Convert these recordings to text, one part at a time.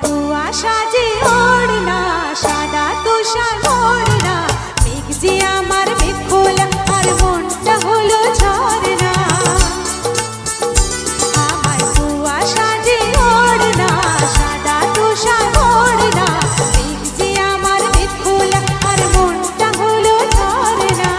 কুয়া সাজে ওড়না সাদা তুষার ওড়না মেঘ যে আমার বেখোলা আর মনটা হলো ঝরনা আমার কুয়া সাজে ওড়না সাদা তুষার ওড়না মেঘ যে আমার বেখোলা আর মনটা হলো ঝরনা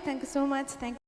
Thank you so much. Thank you.